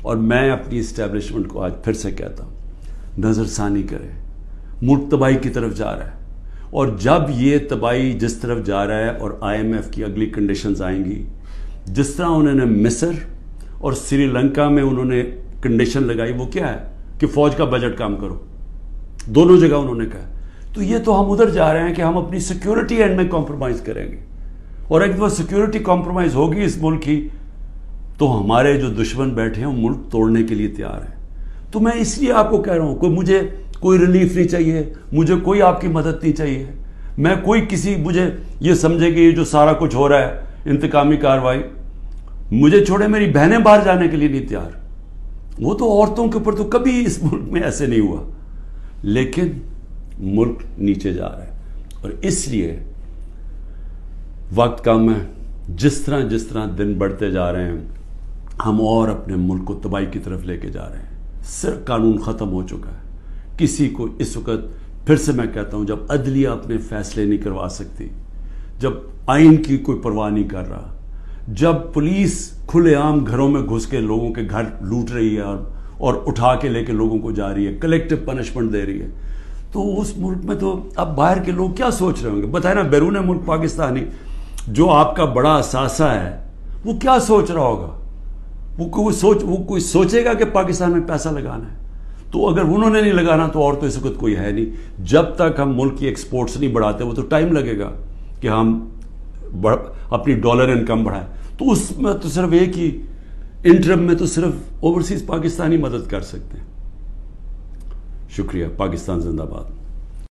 اور میں اپنی اسٹیبلشمنٹ کو آج پھر سے کہتا ہوں، نظر ثانی کرے، ملک تباہی کی طرف جا رہا ہے، اور جب یہ تباہی جس طرف جا رہا ہے اور IMF کی اگلی کنڈیشنز آئیں گی، جس طرح انہوں نے مصر اور سری لنکا میں انہوں نے کنڈیشن لگائی، وہ کیا ہے کہ فوج کا بجٹ کام کرو، دونوں جگہ انہوں نے کہا، تو یہ تو ہم ادھر جا رہے ہیں کہ ہم اپنی سیکیورٹی اینڈ میں کمپرومائز کریں گے، اور ایک دفعہ سیکیورٹی کمپرومائز ہوگی اس ملک کی تو ہمارے جو دشمن بیٹھے ہیں وہ ملک توڑنے کے لیے تیار ہیں۔ تو میں اس لیے آپ کو کہہ رہا ہوں، مجھے کوئی ریلیف نہیں چاہیے، مجھے کوئی آپ کی مدد نہیں چاہیے، میں کوئی مجھے یہ سمجھے کہ یہ جو سارا کچھ ہو رہا ہے انتقامی کارروائی، مجھے چھوڑے میری بہنیں باہر جانے کے لیے نہیں تیار، وہ تو عورتوں کے اوپر تو کبھی اس ملک میں ایسے نہیں ہوا، لیکن ملک نیچے جا رہا ہے، اور اس لیے وقت کم ہے، جس طرح دن بڑھتے جا رہے ہیں ہم اور اپنے ملک کو تباہی کی طرف لے کے جا رہے ہیں۔ صرف قانون ختم ہو چکا ہے، کسی کو اس وقت پھر سے میں کہتا ہوں، جب عدلیہ اپنے فیصلے نہیں کروا سکتی، جب آئین کی کوئی پرواہ نہیں کر رہا، جب پولیس کھلے عام گھروں میں گھس کے لوگوں کے گھر لوٹ رہی ہے اور اٹھا کے لے کے لوگوں کو جا رہی ہے، کلیکٹو پنشمنٹ دے رہی ہے، تو اس ملک میں تو اب باہر کے لوگ کیا سوچ رہے ہوں گے؟ بتائیں نا، بیرون ملک پاکستانی جو آپ کا بڑا اثاثہ ہے وہ کیا سوچ رہا ہوگا؟ وہ کوئی سوچے گا کہ پاکستان میں پیسہ لگانا ہے؟ تو اگر انہوں نے نہیں لگانا تو اور تو اس وقت کوئی ہے نہیں۔ جب تک ہم ملک کی ایکسپورٹس نہیں بڑھاتے، وہ تو ٹائم لگے گا کہ ہم اپنی ڈالر انکم بڑھائیں، تو اس میں تو صرف ایک ہی انٹرم میں تو صرف اوورسیز پاکستانی مدد کر سکتے ہیں۔ شکریہ۔ پاکستان زندہ باد۔